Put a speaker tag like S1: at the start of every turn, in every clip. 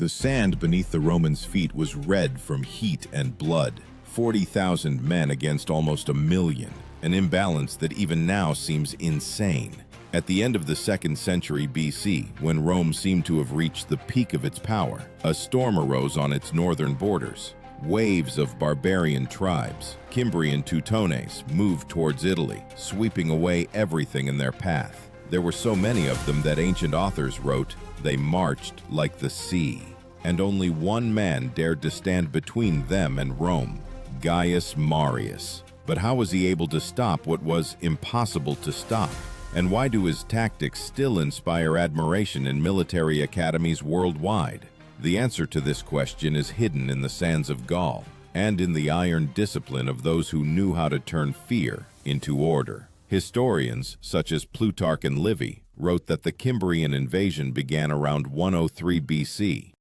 S1: The sand beneath the Romans' feet was red from heat and blood. 40,000 men against almost 1,000,000, an imbalance that even now seems insane. At the end of the 2nd century BC, when Rome seemed to have reached the peak of its power, a storm arose on its northern borders. Waves of barbarian tribes, Cimbrian Teutones, moved towards Italy, sweeping away everything in their path. There were so many of them that ancient authors wrote, "They marched like the sea." And only one man dared to stand between them and Rome, Gaius Marius. But how was he able to stop what was impossible to stop? And why do his tactics still inspire admiration in military academies worldwide? The answer to this question is hidden in the sands of Gaul, and in the iron discipline of those who knew how to turn fear into order. Historians, such as Plutarch and Livy, wrote that the Cimbrian invasion began around 103 BC.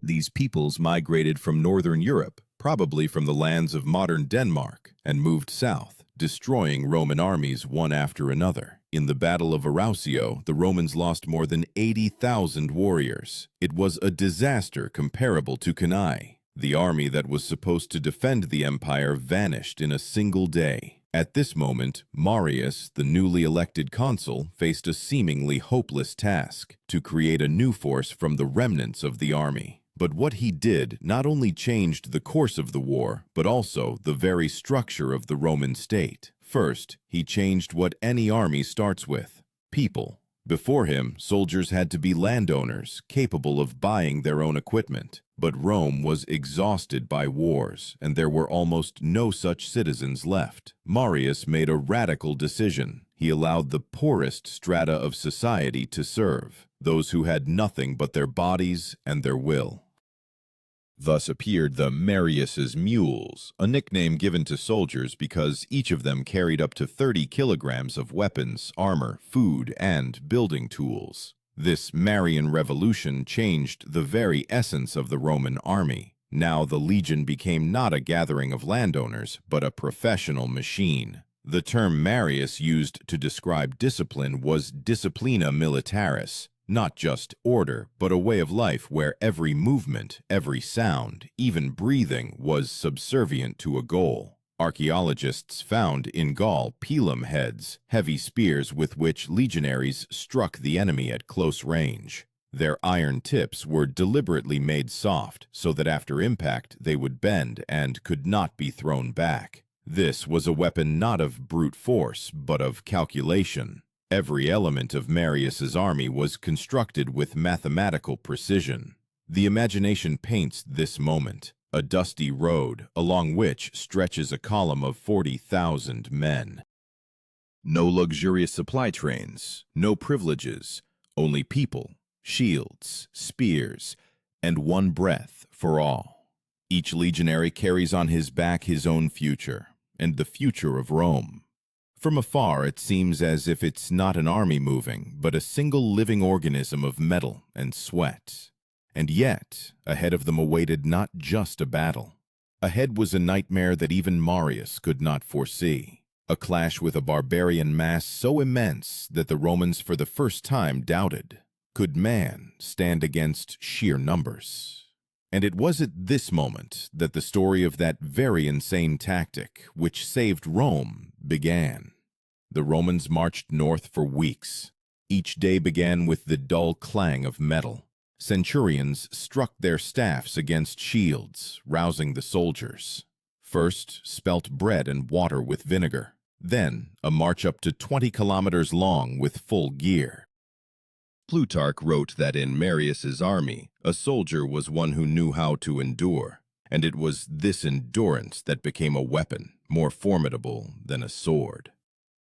S1: These peoples migrated from northern Europe, probably from the lands of modern Denmark, and moved south, destroying Roman armies one after another. In the Battle of Arausio, the Romans lost more than 80,000 warriors. It was a disaster comparable to Cannae. The army that was supposed to defend the empire vanished in a single day. At this moment, Marius, the newly elected consul, faced a seemingly hopeless task: to create a new force from the remnants of the army. But what he did not only changed the course of the war, but also the very structure of the Roman state. First, he changed what any army starts with: people. Before him, soldiers had to be landowners, capable of buying their own equipment. But Rome was exhausted by wars, and there were almost no such citizens left. Marius made a radical decision. He allowed the poorest strata of society to serve, those who had nothing but their bodies and their will. Thus appeared the Marius's mules, a nickname given to soldiers because each of them carried up to 30 kilograms of weapons, armor, food, and building tools. This Marian revolution changed the very essence of the Roman army. Now the legion became not a gathering of landowners, but a professional machine. The term Marius used to describe discipline was disciplina militaris, not just order, but a way of life where every movement, every sound, even breathing, was subservient to a goal. Archaeologists found in Gaul pilum heads, heavy spears with which legionaries struck the enemy at close range. Their iron tips were deliberately made soft so that after impact they would bend and could not be thrown back. This was a weapon not of brute force, but of calculation. Every element of Marius's army was constructed with mathematical precision. The imagination paints this moment: a dusty road along which stretches a column of 40,000 men. No luxurious supply trains, no privileges, only people, shields, spears, and one breath for all. Each legionary carries on his back his own future, and the future of Rome. From afar, it seems as if it's not an army moving, but a single living organism of metal and sweat. And yet, ahead of them awaited not just a battle. Ahead was a nightmare that even Marius could not foresee. A clash with a barbarian mass so immense that the Romans for the first time doubted. Could man stand against sheer numbers? And it was at this moment that the story of that very insane tactic, which saved Rome, began. The Romans marched north for weeks. Each day began with the dull clang of metal. Centurions struck their staffs against shields, rousing the soldiers. First, spelt bread and water with vinegar. Then, a march up to 20 kilometers long with full gear. Plutarch wrote that in Marius's army, a soldier was one who knew how to endure, and it was this endurance that became a weapon more formidable than a sword.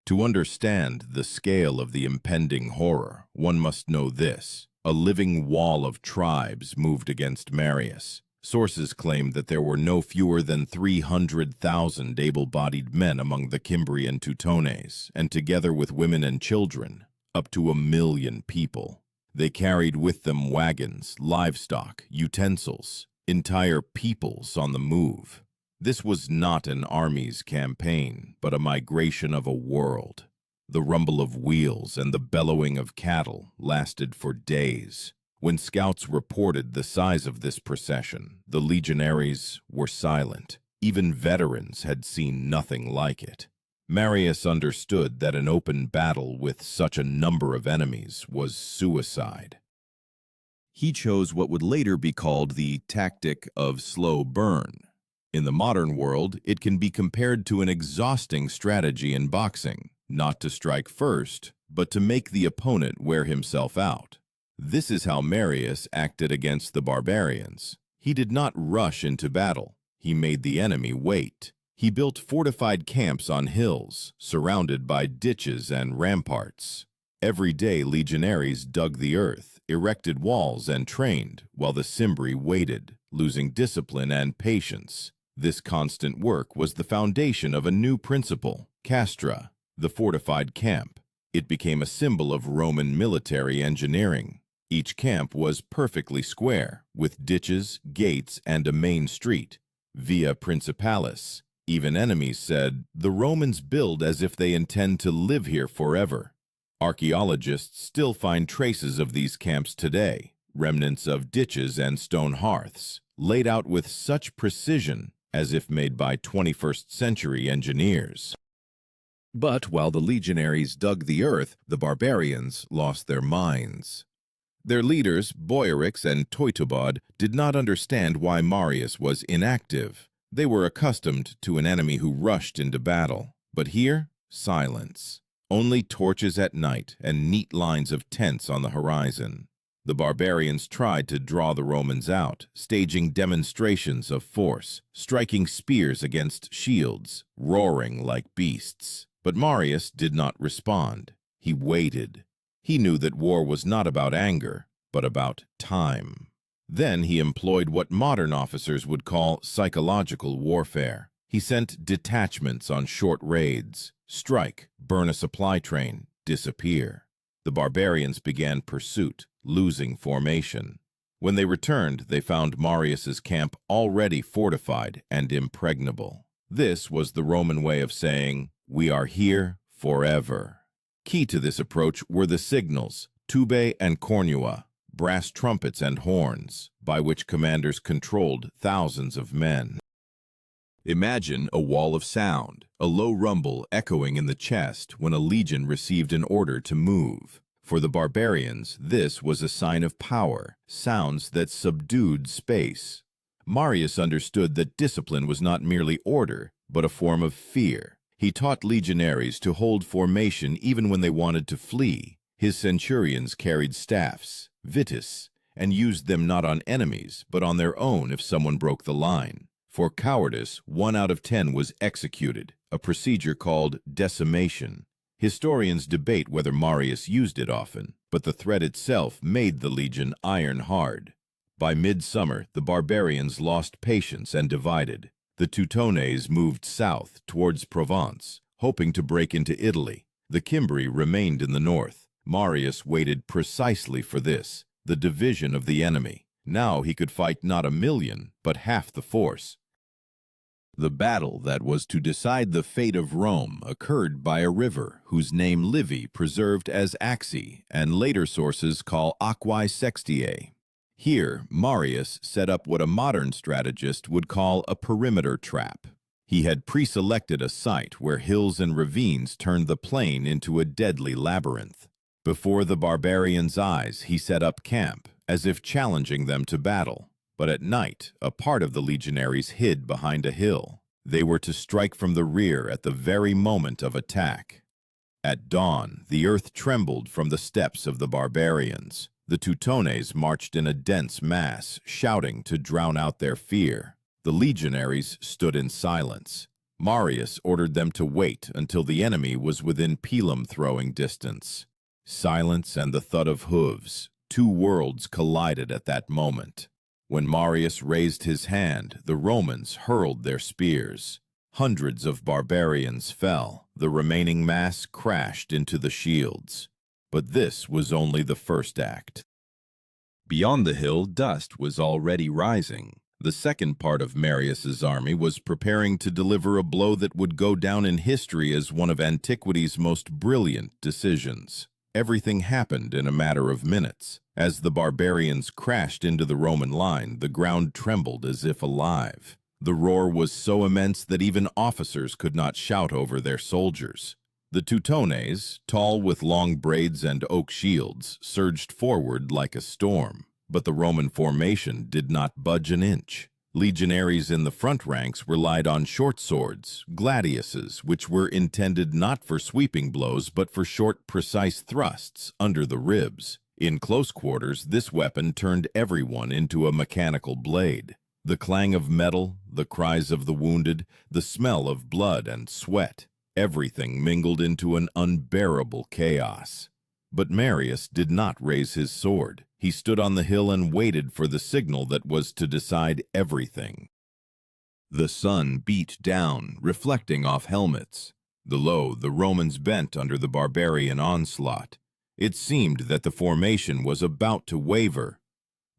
S1: To understand the scale of the impending horror, one must know this: a living wall of tribes moved against Marius. Sources claim that there were no fewer than 300,000 able-bodied men among the Cimbrian Teutones, and together with women and children, up to 1,000,000 people. They carried with them wagons, livestock, utensils, entire peoples on the move. This was not an army's campaign, but a migration of a world. The rumble of wheels and the bellowing of cattle lasted for days. When scouts reported the size of this procession, the legionaries were silent. Even veterans had seen nothing like it. Marius understood that an open battle with such a number of enemies was suicide. He chose what would later be called the tactic of slow burn. In the modern world, it can be compared to an exhausting strategy in boxing, not to strike first, but to make the opponent wear himself out. This is how Marius acted against the barbarians. He did not rush into battle. He made the enemy wait. He built fortified camps on hills, surrounded by ditches and ramparts. Every day legionaries dug the earth, erected walls, and trained, while the Cimbri waited, losing discipline and patience. This constant work was the foundation of a new principle, castra, the fortified camp. It became a symbol of Roman military engineering. Each camp was perfectly square, with ditches, gates, and a main street, via principalis. Even enemies said, "The Romans build as if they intend to live here forever." Archaeologists still find traces of these camps today, remnants of ditches and stone hearths, laid out with such precision as if made by 21st century engineers. But while the legionaries dug the earth, the barbarians lost their minds. Their leaders, Boiarix and Teutobod, did not understand why Marius was inactive. They were accustomed to an enemy who rushed into battle. But here, silence. Only torches at night and neat lines of tents on the horizon. The barbarians tried to draw the Romans out, staging demonstrations of force, striking spears against shields, roaring like beasts. But Marius did not respond. He waited. He knew that war was not about anger, but about time. Then he employed what modern officers would call psychological warfare. He sent detachments on short raids, strike, burn a supply train, disappear. The barbarians began pursuit, losing formation. When they returned, they found Marius's camp already fortified and impregnable. This was the Roman way of saying, "We are here forever." Key to this approach were the signals, tubae and cornua, brass trumpets and horns, by which commanders controlled thousands of men. Imagine a wall of sound, a low rumble echoing in the chest when a legion received an order to move. For the barbarians, this was a sign of power, sounds that subdued space. Marius understood that discipline was not merely order, but a form of fear. He taught legionaries to hold formation even when they wanted to flee. His centurions carried staffs, vitis, and used them not on enemies, but on their own if someone broke the line. For cowardice, 1 out of 10 was executed, a procedure called decimation. Historians debate whether Marius used it often, but the threat itself made the legion iron-hard. By midsummer, the barbarians lost patience and divided. The Teutones moved south towards Provence, hoping to break into Italy. The Cimbri remained in the north. Marius waited precisely for this, the division of the enemy. Now he could fight not 1,000,000, but half the force. The battle that was to decide the fate of Rome occurred by a river whose name Livy preserved as Axi and later sources call Aquae Sextiae. Here, Marius set up what a modern strategist would call a perimeter trap. He had pre-selected a site where hills and ravines turned the plain into a deadly labyrinth. Before the barbarians' eyes, he set up camp, as if challenging them to battle. But at night, a part of the legionaries hid behind a hill. They were to strike from the rear at the very moment of attack. At dawn, the earth trembled from the steps of the barbarians. The Teutones marched in a dense mass, shouting to drown out their fear. The legionaries stood in silence. Marius ordered them to wait until the enemy was within pilum-throwing distance. Silence and the thud of hooves. 2 worlds collided at that moment. When Marius raised his hand, the Romans hurled their spears. Hundreds of barbarians fell. The remaining mass crashed into the shields. But this was only the first act. Beyond the hill, dust was already rising. The second part of Marius's army was preparing to deliver a blow that would go down in history as one of antiquity's most brilliant decisions. Everything happened in a matter of minutes. As the barbarians crashed into the Roman line, the ground trembled as if alive. The roar was so immense that even officers could not shout over their soldiers. The Teutones, tall with long braids and oak shields, surged forward like a storm, but the Roman formation did not budge an inch. Legionaries in the front ranks relied on short swords, gladiuses, which were intended not for sweeping blows but for short, precise thrusts under the ribs. In close quarters, this weapon turned everyone into a mechanical blade. The clang of metal, the cries of the wounded, the smell of blood and sweat, everything mingled into an unbearable chaos. But Marius did not raise his sword. He stood on the hill and waited for the signal that was to decide everything. The sun beat down, reflecting off helmets. The Romans bent under the barbarian onslaught. It seemed that the formation was about to waver,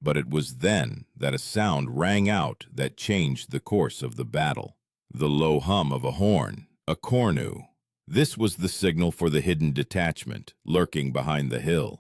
S1: but it was then that a sound rang out that changed the course of the battle. The low hum of a horn, a cornu. This was the signal for the hidden detachment, lurking behind the hill.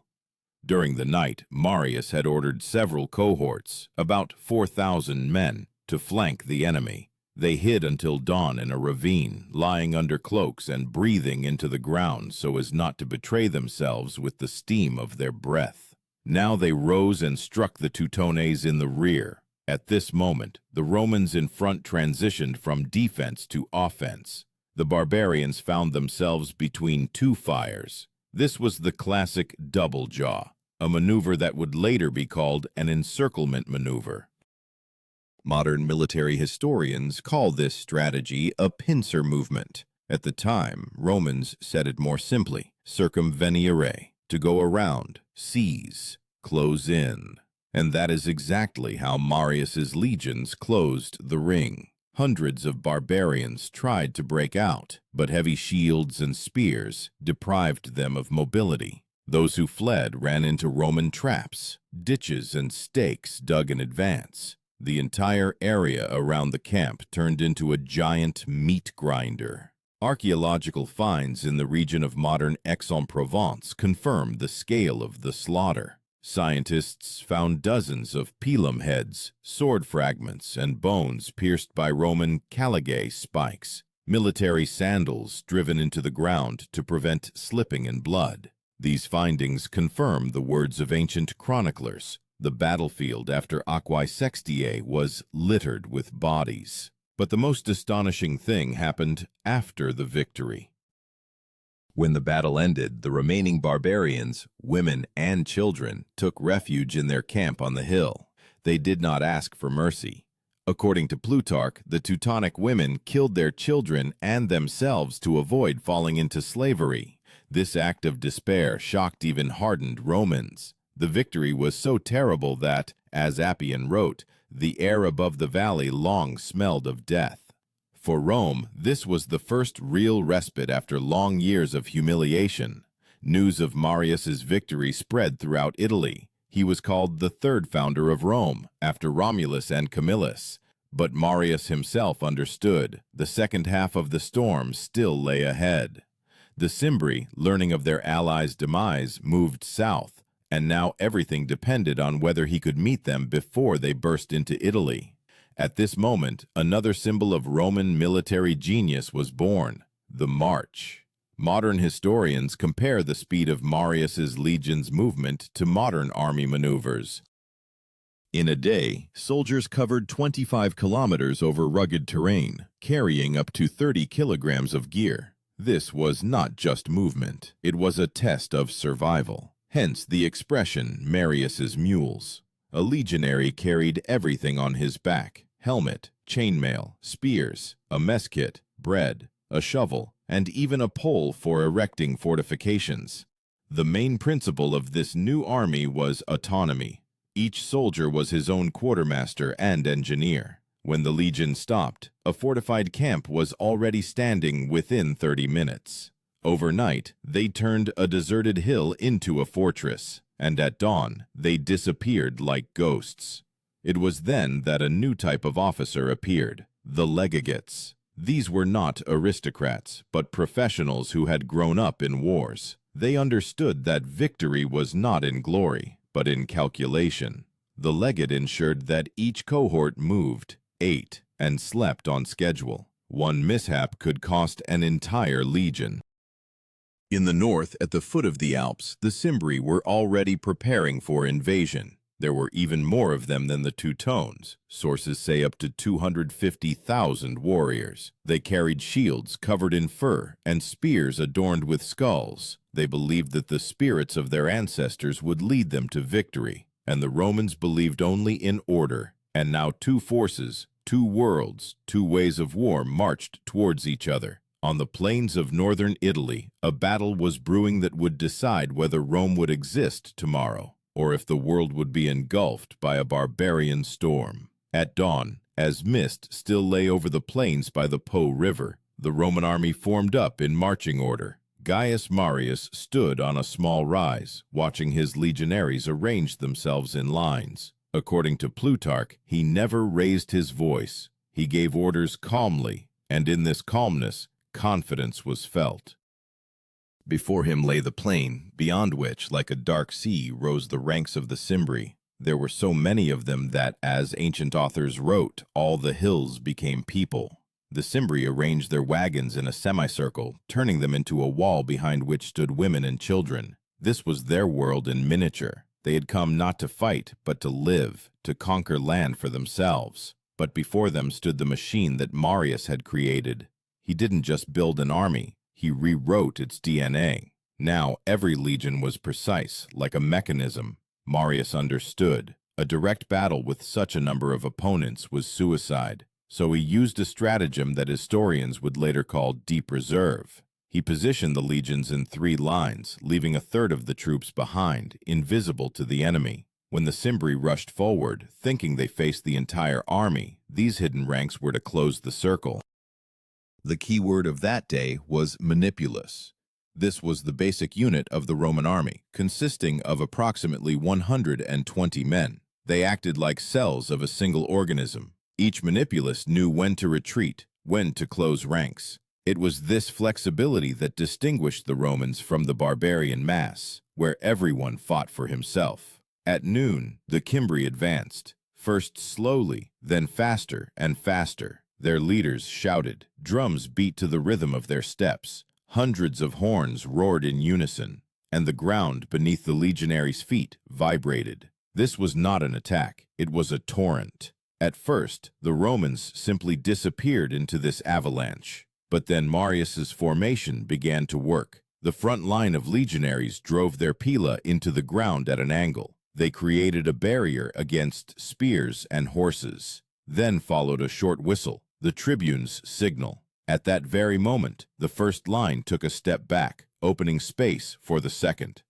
S1: During the night, Marius had ordered several cohorts, about 4,000 men, to flank the enemy. They hid until dawn in a ravine, lying under cloaks and breathing into the ground so as not to betray themselves with the steam of their breath. Now they rose and struck the Teutones in the rear. At this moment, the Romans in front transitioned from defense to offense. The barbarians found themselves between two fires. This was the classic double jaw, a maneuver that would later be called an encirclement maneuver. Modern military historians call this strategy a pincer movement. At the time, Romans said it more simply, circumvenire, to go around, seize, close in. And that is exactly how Marius's legions closed the ring. Hundreds of barbarians tried to break out, but heavy shields and spears deprived them of mobility. Those who fled ran into Roman traps, ditches and stakes dug in advance. The entire area around the camp turned into a giant meat grinder. Archaeological finds in the region of modern Aix-en-Provence confirm the scale of the slaughter. Scientists found dozens of pilum heads, sword fragments, and bones pierced by Roman caligae spikes, military sandals driven into the ground to prevent slipping in blood. These findings confirm the words of ancient chroniclers. The battlefield after Aquae Sextiae was littered with bodies. But the most astonishing thing happened after the victory. When the battle ended, the remaining barbarians, women and children, took refuge in their camp on the hill. They did not ask for mercy. According to Plutarch, the Teutonic women killed their children and themselves to avoid falling into slavery. This act of despair shocked even hardened Romans. The victory was so terrible that, as Appian wrote, the air above the valley long smelled of death. For Rome, this was the first real respite after long years of humiliation. News of Marius's victory spread throughout Italy. He was called the third founder of Rome, after Romulus and Camillus. But Marius himself understood the second half of the storm still lay ahead. The Cimbri, learning of their allies' demise, moved south, and now everything depended on whether he could meet them before they burst into Italy. At this moment, another symbol of Roman military genius was born, the march. Modern historians compare the speed of Marius's legion's movement to modern army maneuvers. In a day, soldiers covered 25 kilometers over rugged terrain, carrying up to 30 kilograms of gear. This was not just movement, it was a test of survival. Hence the expression, Marius's mules. A legionary carried everything on his back: helmet, chainmail, spears, a mess kit, bread, a shovel, and even a pole for erecting fortifications. The main principle of this new army was autonomy. Each soldier was his own quartermaster and engineer. When the legion stopped, a fortified camp was already standing within 30 minutes. Overnight, they turned a deserted hill into a fortress, and at dawn, they disappeared like ghosts. It was then that a new type of officer appeared, the legates. These were not aristocrats, but professionals who had grown up in wars. They understood that victory was not in glory, but in calculation. The legate ensured that each cohort moved, ate, and slept on schedule. One mishap could cost an entire legion. In the north, at the foot of the Alps, the Cimbri were already preparing for invasion. There were even more of them than the Teutones. Sources say up to 250,000 warriors. They carried shields covered in fur and spears adorned with skulls. They believed that the spirits of their ancestors would lead them to victory. And the Romans believed only in order. And now two forces, two worlds, two ways of war marched towards each other. On the plains of northern Italy, a battle was brewing that would decide whether Rome would exist tomorrow, or if the world would be engulfed by a barbarian storm. At dawn, as mist still lay over the plains by the Po River, the Roman army formed up in marching order. Gaius Marius stood on a small rise, watching his legionaries arrange themselves in lines. According to Plutarch, he never raised his voice. He gave orders calmly, and in this calmness, confidence was felt. Before him lay the plain, beyond which, like a dark sea, rose the ranks of the Cimbri. There were so many of them that, as ancient authors wrote, all the hills became people. The Cimbri arranged their wagons in a semicircle, turning them into a wall behind which stood women and children. This was their world in miniature. They had come not to fight, but to live, to conquer land for themselves. But before them stood the machine that Marius had created. He didn't just build an army, he rewrote its DNA. Now every legion was precise, like a mechanism. Marius understood. A direct battle with such a number of opponents was suicide. So he used a stratagem that historians would later call deep reserve. He positioned the legions in 3 lines, leaving a third of the troops behind, invisible to the enemy. When the Cimbri rushed forward, thinking they faced the entire army, these hidden ranks were to close the circle. The key word of that day was manipulus. This was the basic unit of the Roman army, consisting of approximately 120 men. They acted like cells of a single organism. Each manipulus knew when to retreat, when to close ranks. It was this flexibility that distinguished the Romans from the barbarian mass, where everyone fought for himself. At noon, the Cimbri advanced, first slowly, then faster and faster. Their leaders shouted. Drums beat to the rhythm of their steps. Hundreds of horns roared in unison, and the ground beneath the legionaries' feet vibrated. This was not an attack, it was a torrent. At first, the Romans simply disappeared into this avalanche. But then Marius's formation began to work. The front line of legionaries drove their pila into the ground at an angle. They created a barrier against spears and horses. Then followed a short whistle, the tribune's signal. At that very moment, the first line took a step back, opening space for the second.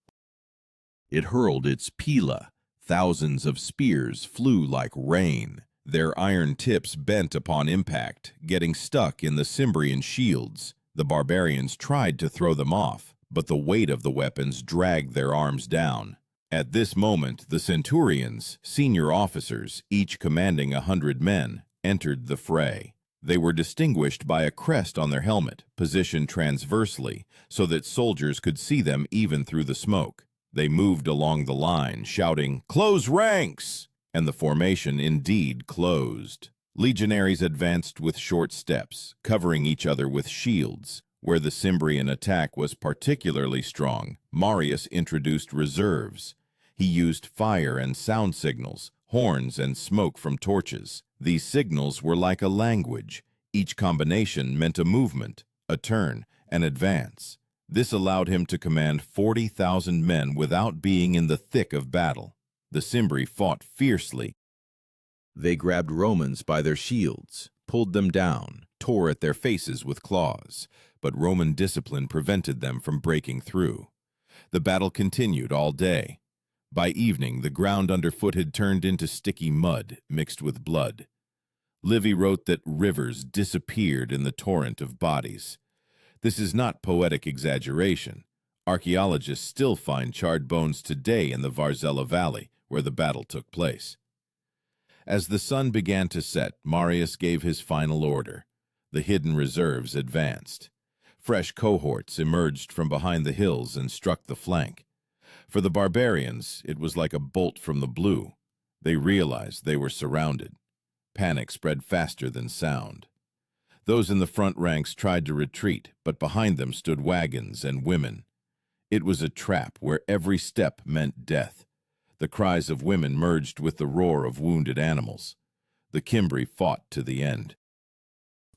S1: It hurled its pila. Thousands of spears flew like rain, their iron tips bent upon impact, getting stuck in the Cimbrian shields. The barbarians tried to throw them off, but the weight of the weapons dragged their arms down. At this moment, the centurions, senior officers, each commanding 100 men, entered the fray. They were distinguished by a crest on their helmet, positioned transversely, so that soldiers could see them even through the smoke. They moved along the line, shouting, "Close ranks!" And the formation indeed closed. Legionaries advanced with short steps, covering each other with shields. Where the Cimbrian attack was particularly strong, Marius introduced reserves. He used fire and sound signals, horns and smoke from torches. These signals were like a language. Each combination meant a movement, a turn, an advance. This allowed him to command 40,000 men without being in the thick of battle. The Cimbri fought fiercely. They grabbed Romans by their shields, pulled them down, tore at their faces with claws, but Roman discipline prevented them from breaking through. The battle continued all day. By evening, the ground underfoot had turned into sticky mud mixed with blood. Livy wrote that rivers disappeared in the torrent of bodies. This is not poetic exaggeration. Archaeologists still find charred bones today in the Varzella Valley, where the battle took place. As the sun began to set, Marius gave his final order. The hidden reserves advanced. Fresh cohorts emerged from behind the hills and struck the flank. For the barbarians, it was like a bolt from the blue. They realized they were surrounded. Panic spread faster than sound. Those in the front ranks tried to retreat, but behind them stood wagons and women. It was a trap where every step meant death. The cries of women merged with the roar of wounded animals. The Cimbri fought to the end.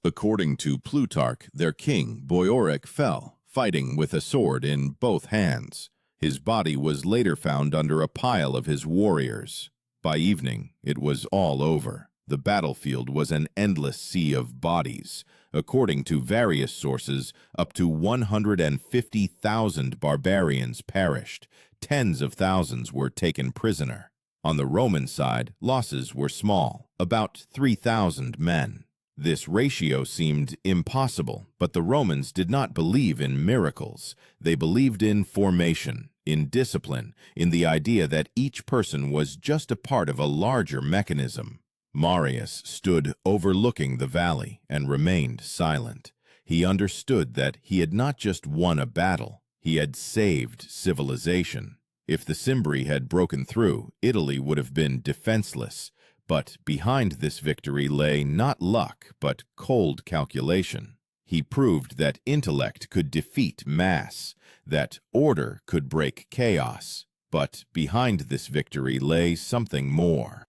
S1: According to Plutarch, their king, Boioric, fell, fighting with a sword in both hands. His body was later found under a pile of his warriors. By evening, it was all over. The battlefield was an endless sea of bodies. According to various sources, up to 150,000 barbarians perished. Tens of thousands were taken prisoner. On the Roman side, losses were small, about 3,000 men. This ratio seemed impossible, but the Romans did not believe in miracles. They believed in formation, in discipline, in the idea that each person was just a part of a larger mechanism. Marius stood overlooking the valley and remained silent. He understood that he had not just won a battle, he had saved civilization. If the Cimbri had broken through, Italy would have been defenseless. But behind this victory lay not luck, but cold calculation. He proved that intellect could defeat mass, that order could break chaos. But behind this victory lay something more.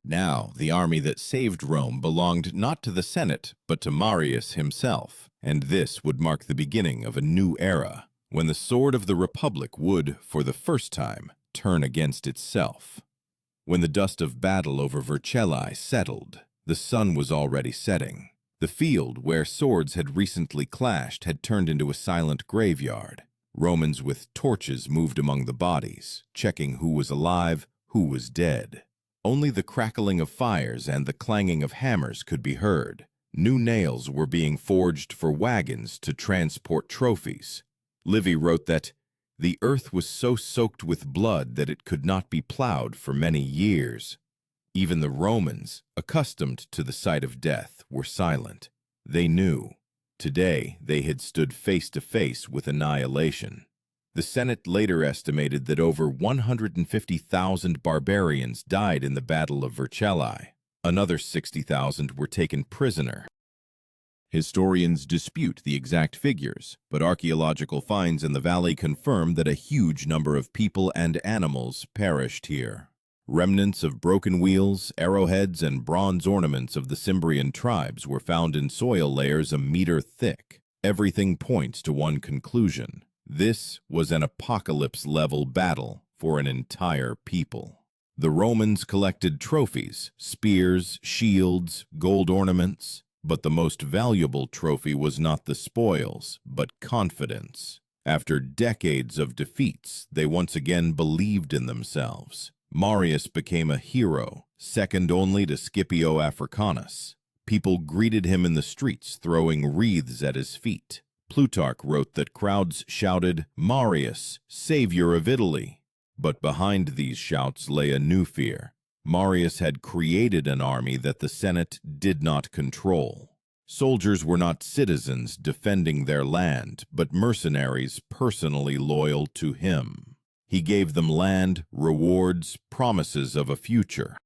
S1: Now, the army that saved Rome belonged not to the Senate, but to Marius himself, and this would mark the beginning of a new era, when the sword of the Republic would, for the first time, turn against itself. When the dust of battle over Vercellae settled, the sun was already setting. The field where swords had recently clashed had turned into a silent graveyard. Romans with torches moved among the bodies, checking who was alive, who was dead. Only the crackling of fires and the clanging of hammers could be heard. New nails were being forged for wagons to transport trophies. Livy wrote that the earth was so soaked with blood that it could not be plowed for many years. Even the Romans, accustomed to the sight of death, were silent. They knew. Today, they had stood face to face with annihilation. The Senate later estimated that over 150,000 barbarians died in the Battle of Vercellae. Another 60,000 were taken prisoner. Historians dispute the exact figures, but archaeological finds in the valley confirm that a huge number of people and animals perished here. Remnants of broken wheels, arrowheads, and bronze ornaments of the Cimbrian tribes were found in soil layers a meter thick. Everything points to one conclusion. This was an apocalypse-level battle for an entire people. The Romans collected trophies, spears, shields, gold ornaments, but the most valuable trophy was not the spoils, but confidence. After decades of defeats, they once again believed in themselves. Marius became a hero, second only to Scipio Africanus. People greeted him in the streets, throwing wreaths at his feet. Plutarch wrote that crowds shouted, "Marius, savior of Italy." But behind these shouts lay a new fear. Marius had created an army that the Senate did not control. Soldiers were not citizens defending their land, but mercenaries personally loyal to him. He gave them land, rewards, promises of a future.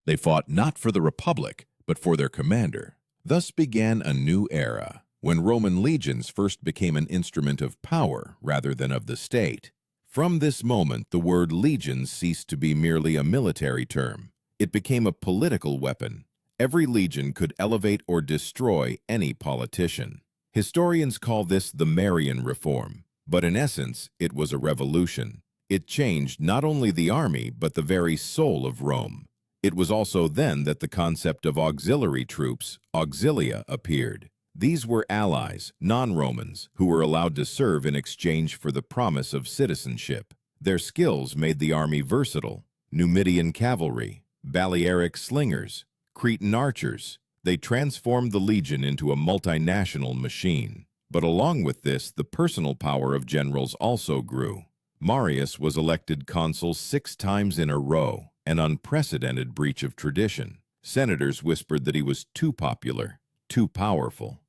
S1: They fought not for the Republic, but for their commander. Thus began a new era, when Roman legions first became an instrument of power rather than of the state. From this moment, the word legion ceased to be merely a military term. It became a political weapon. Every legion could elevate or destroy any politician. Historians call this the Marian Reform, but in essence, it was a revolution. It changed not only the army, but the very soul of Rome. It was also then that the concept of auxiliary troops, auxilia, appeared. These were allies, non-Romans, who were allowed to serve in exchange for the promise of citizenship. Their skills made the army versatile. Numidian cavalry, Balearic slingers, Cretan archers. They transformed the legion into a multinational machine. But along with this, the personal power of generals also grew. Marius was elected consul 6 times in a row, an unprecedented breach of tradition. Senators whispered that he was too popular, too powerful.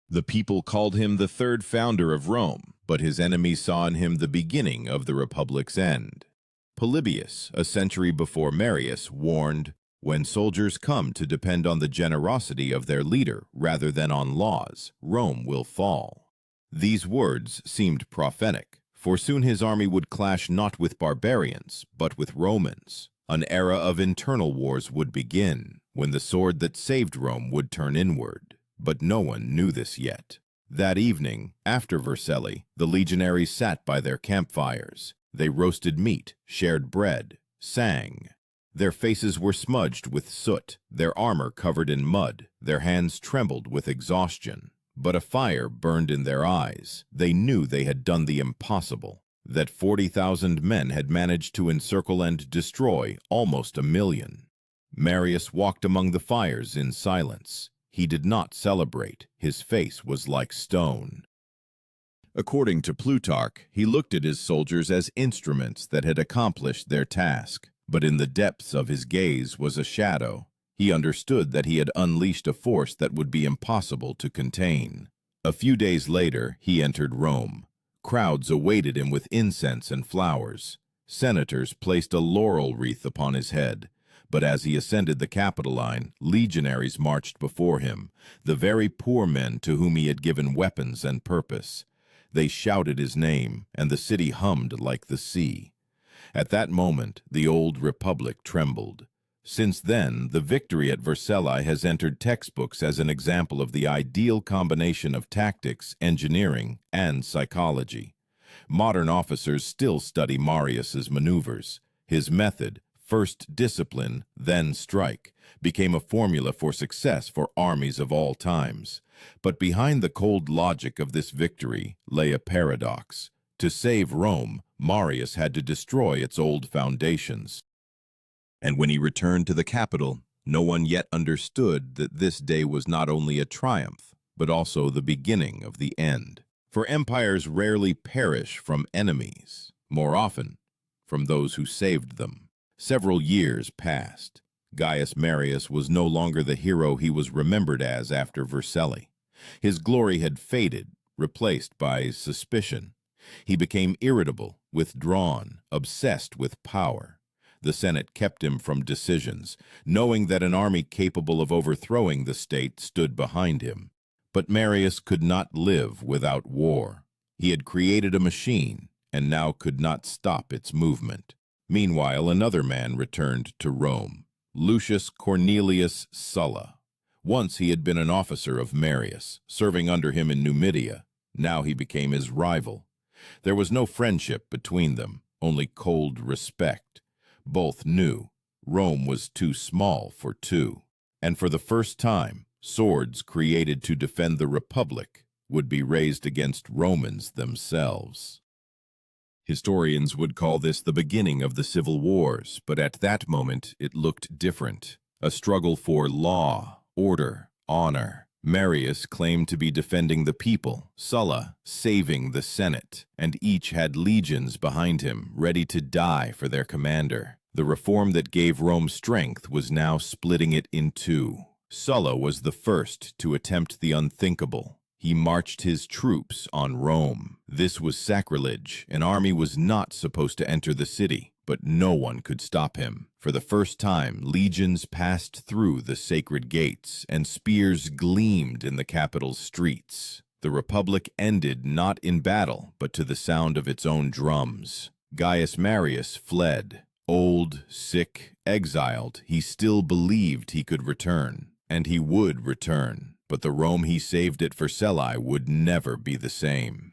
S1: The people called him the third founder of Rome, but his enemies saw in him the beginning of the Republic's end. Polybius, a century before Marius, warned, "When soldiers come to depend on the generosity of their leader rather than on laws, Rome will fall." These words seemed prophetic, for soon his army would clash not with barbarians, but with Romans. An era of internal wars would begin, when the sword that saved Rome would turn inward. But no one knew this yet. That evening, after Vercelli, the legionaries sat by their campfires. They roasted meat, shared bread, sang. Their faces were smudged with soot, their armor covered in mud, their hands trembled with exhaustion. But a fire burned in their eyes. They knew they had done the impossible, that 40,000 men had managed to encircle and destroy almost 1,000,000. Marius walked among the fires in silence. He did not celebrate. His face was like stone. According to Plutarch, he looked at his soldiers as instruments that had accomplished their task. But in the depths of his gaze was a shadow. He understood that he had unleashed a force that would be impossible to contain. A few days later, he entered Rome. Crowds awaited him with incense and flowers. Senators placed a laurel wreath upon his head. But as he ascended the Capitoline, legionaries marched before him, the very poor men to whom he had given weapons and purpose. They shouted his name, and the city hummed like the sea. At that moment, the old republic trembled. Since then, the victory at Vercelli has entered textbooks as an example of the ideal combination of tactics, engineering, and psychology. Modern officers still study Marius's maneuvers. His method, first discipline, then strike, became a formula for success for armies of all times. But behind the cold logic of this victory lay a paradox. To save Rome, Marius had to destroy its old foundations. And when he returned to the capital, no one yet understood that this day was not only a triumph, but also the beginning of the end. For empires rarely perish from enemies, more often from those who saved them. Several years passed. Gaius Marius was no longer the hero he was remembered as after Vercelli. His glory had faded, replaced by suspicion. He became irritable, withdrawn, obsessed with power. The Senate kept him from decisions, knowing that an army capable of overthrowing the state stood behind him. But Marius could not live without war. He had created a machine, and now could not stop its movement. Meanwhile, another man returned to Rome, Lucius Cornelius Sulla. Once he had been an officer of Marius, serving under him in Numidia. Now he became his rival. There was no friendship between them, only cold respect. Both knew Rome was too small for two. And for the first time, swords created to defend the Republic would be raised against Romans themselves. Historians would call this the beginning of the civil wars, but at that moment it looked different. A struggle for law, order, honor. Marius claimed to be defending the people, Sulla saving the Senate, and each had legions behind him, ready to die for their commander. The reform that gave Rome strength was now splitting it in two. Sulla was the first to attempt the unthinkable. He marched his troops on Rome. This was sacrilege. An army was not supposed to enter the city, but no one could stop him. For the first time, legions passed through the sacred gates, and spears gleamed in the capital's streets. The Republic ended not in battle, but to the sound of its own drums. Gaius Marius fled. Old, sick, exiled, he still believed he could return, and he would return. But the Rome he saved at Vercelli would never be the same.